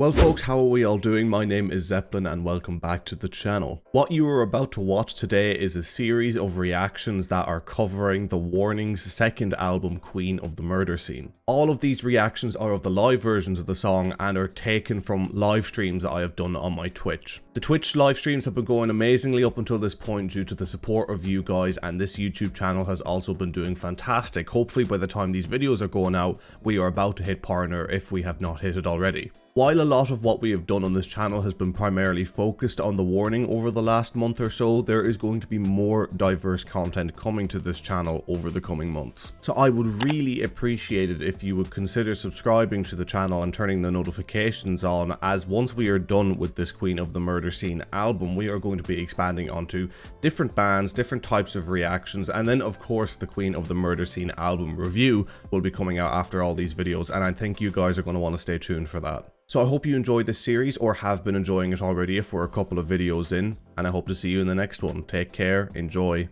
Well folks, how are we all doing? My name is Zeppelin and welcome back to the channel. What you are about to watch today is a series of reactions that are covering The Warning's second album, Queen of the Murder Scene. All of these reactions are of the live versions of the song and are taken from live streams that I have done on my Twitch. The Twitch live streams have been going amazingly up until this point due to the support of you guys, and this YouTube channel has also been doing fantastic. Hopefully by the time these videos are going out, we are about to hit partner if we have not hit it already. While a lot of what we have done on this channel has been primarily focused on The Warning over the last month or so, there is going to be more diverse content coming to this channel over the coming months. So I would really appreciate it if you would consider subscribing to the channel and turning the notifications on, as once we are done with this Queen of the Murder Scene album, we are going to be expanding onto different bands, different types of reactions, and then of course the Queen of the Murder Scene album review will be coming out after all these videos, and I think you guys are going to want to stay tuned for that. So I hope you enjoyed this series, or have been enjoying it already if we're a couple of videos in, and I hope to see you in the next one. Take care, enjoy,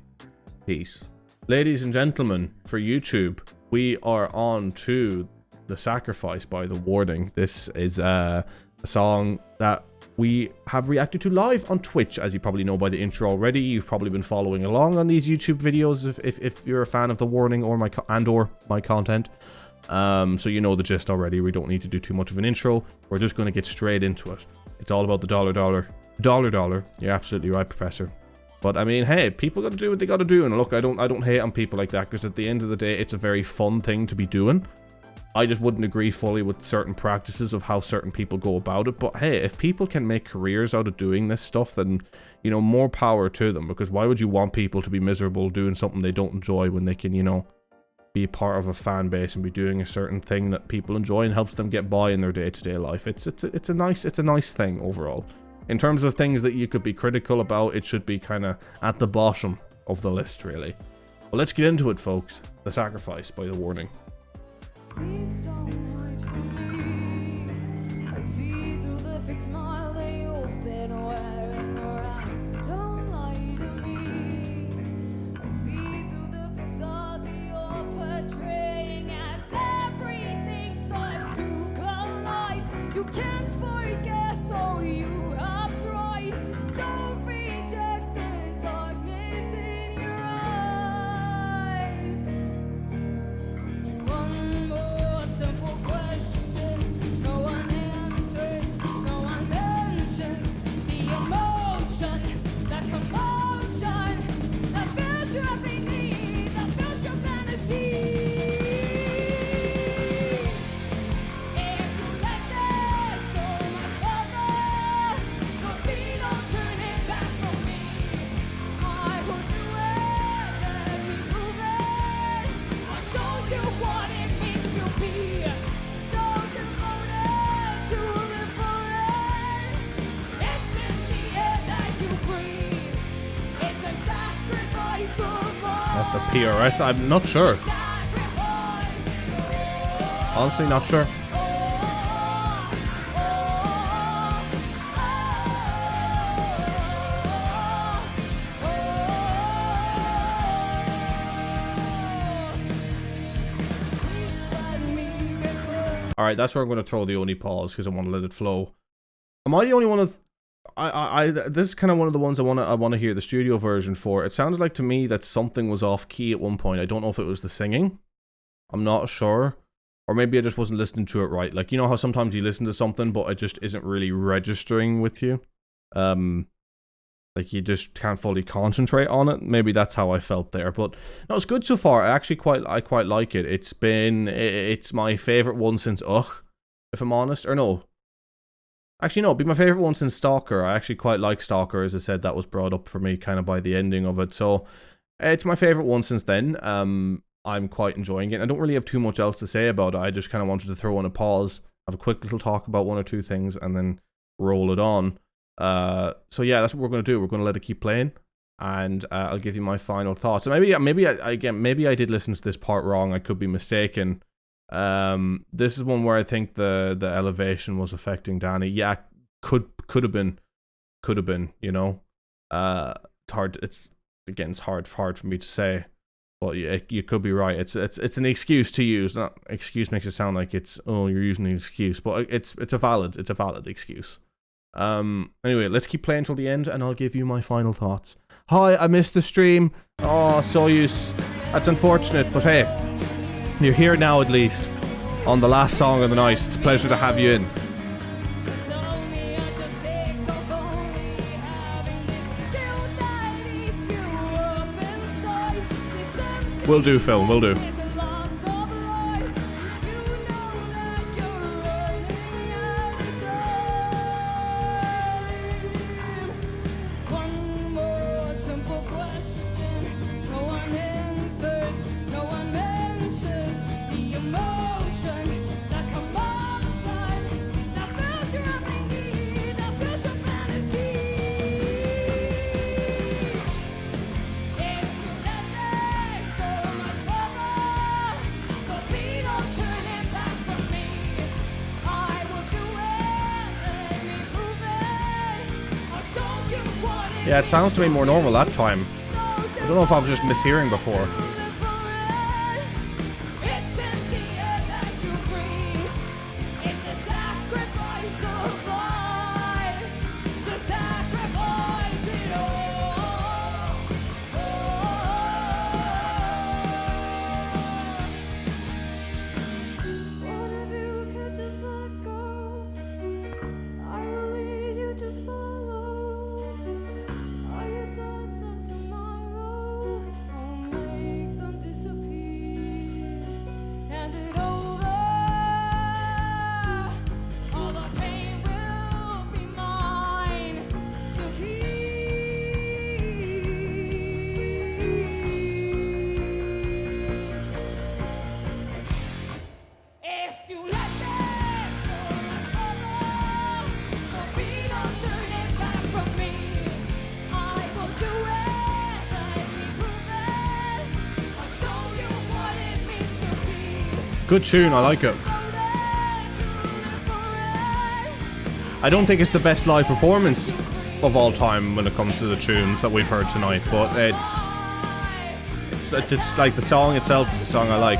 peace. Ladies and gentlemen, for YouTube, we are on to The Sacrifice by The Warning. This is a song that we have reacted to live on Twitch, as you probably know by the intro already. You've probably been following along on these YouTube videos if you're a fan of The Warning or my content. So you know the gist already. We don't need to do too much of an intro. We're just going to get straight into it. It's all about the dollar. You're absolutely right, Professor. But I mean, hey, people got to do what they got to do. And look, I don't hate on people like that, because at the end of the day, it's a very fun thing to be doing. I just wouldn't agree fully with certain practices of how certain people go about it. But hey, if people can make careers out of doing this stuff, then, you know, more power to them. Because why would you want people to be miserable doing something they don't enjoy when they can, you know, be part of a fan base and be doing a certain thing that people enjoy and helps them get by in their day-to-day life? It's a nice thing overall. In terms of things that you could be critical about, it should be kind of at the bottom of the list, really. Well, let's get into it, folks. The Sacrifice by The Warning. Please don't hide from me. I see through the fake smile that you've been wearing around. Don't lie to me. I see through the facade that you're portraying as everything starts to collide. You can't forget, though you have tried. Don't reject the darkness in your eyes. One more simple question, no one answers, no one mentions the emotion, that commotion, that fills your every need, that fills your fantasy. If you let this go much further, there'll be no turning back from me. I will do every move it. I showed you what it means to be so devoted to live for it. It's in the air that you breathe. It's a sacrifice of all. Not the PRS, I'm not sure. Honestly, not sure. Alright, that's where I'm going to throw the only pause, because I want to let it flow. Am I the only one of... this is kind of one of the ones I want to hear the studio version for. It sounded like to me that something was off key at one point. I don't know if it was the singing. I'm not sure. Or maybe I just wasn't listening to it right. Like, you know how sometimes you listen to something, but it just isn't really registering with you? Like you just can't fully concentrate on it. Maybe that's how I felt there. But no, it's good so far. I quite like it. It's my favorite one since if I'm honest. Or no. Actually, no, it'd be my favorite one since Stalker. I actually quite like Stalker. As I said, that was brought up for me kind of by the ending of it. So it's my favorite one since then. I'm quite enjoying it. I don't really have too much else to say about it. I just kind of wanted to throw in a pause, have a quick little talk about one or two things, and then roll it on. So yeah, that's what we're going to do. We're going to let it keep playing, and I'll give you my final thoughts. So maybe I did listen to this part wrong. I could be mistaken. This is one where I think the elevation was affecting Danny. Yeah, could have been, you know. It's hard. It's hard for me to say. But you could be right. It's an excuse to use. Not excuse makes it sound like it's, oh, you're using an excuse, but it's a valid excuse. Anyway, let's keep playing till the end, and I'll give you my final thoughts. Hi, I missed the stream. Oh, Soyuz. That's unfortunate, but hey, you're here now at least on the last song of the night. It's a pleasure to have you in. Will do, Phil, will do. Yeah, it sounds to me more normal that time. I don't know if I was just mishearing before. Good tune, I like it. I don't think it's the best live performance of all time when it comes to the tunes that we've heard tonight, but it's like the song itself is a song I like.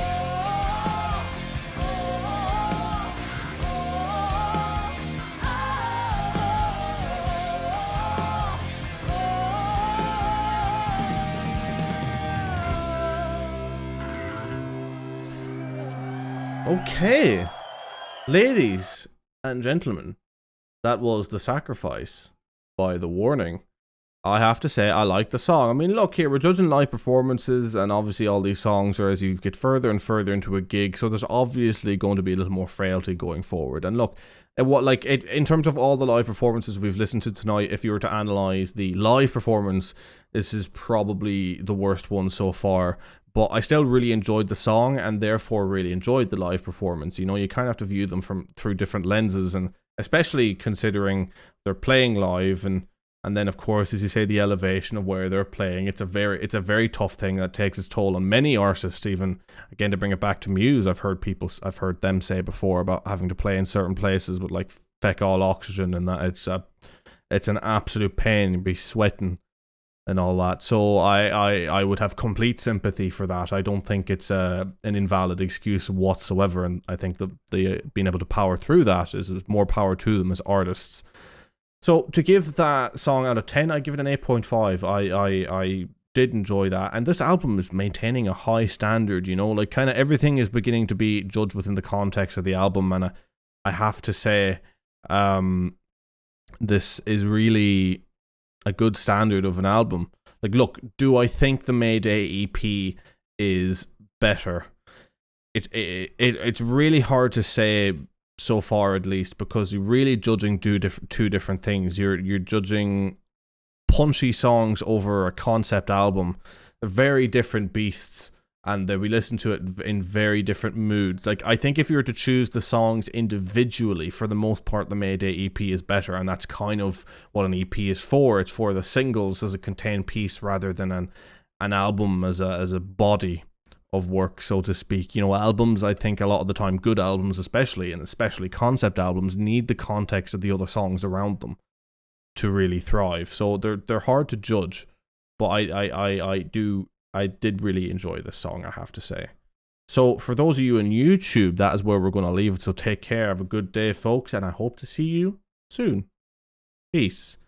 Okay, ladies and gentlemen, that was The Sacrifice by The Warning. I have to say, I like the song. I mean, look here, we're judging live performances, and obviously all these songs are as you get further and further into a gig, so there's obviously going to be a little more frailty going forward. And look, in terms of all the live performances we've listened to tonight, if you were to analyse the live performance, this is probably the worst one so far. But I still really enjoyed the song, and therefore really enjoyed the live performance. You know, you kind of have to view them through different lenses, and especially considering they're playing live, and then of course, as you say, the elevation of where they're playing. It's a very tough thing that takes its toll on many artists. Even again, to bring it back to Muse, I've heard them say before about having to play in certain places with like feck all oxygen, and that it's an absolute pain. You'd be sweating and all that. So I would have complete sympathy for that. I don't think it's an invalid excuse whatsoever, and I think that they being able to power through that is more power to them as artists. So to give that song out of 10, I give it an 8.5. I did enjoy that, and this album is maintaining a high standard, you know, like kind of everything is beginning to be judged within the context of the album, and I have to say this is really a good standard of an album. Like, look, do I think the Mayday EP is better? It's really hard to say so far, at least, because you're really judging two different things. You're judging punchy songs over a concept album. They're very different beasts, and we listen to it in very different moods. Like, I think if you were to choose the songs individually, for the most part, the Mayday EP is better, and that's kind of what an EP is for. It's for the singles as a contained piece rather than an album as a body of work, so to speak. You know, albums, I think a lot of the time, good albums especially, and especially concept albums, need the context of the other songs around them to really thrive. So they're hard to judge, but I do I did really enjoy this song, I have to say. So for those of you on YouTube, that is where we're going to leave it. So take care, have a good day, folks, and I hope to see you soon. Peace.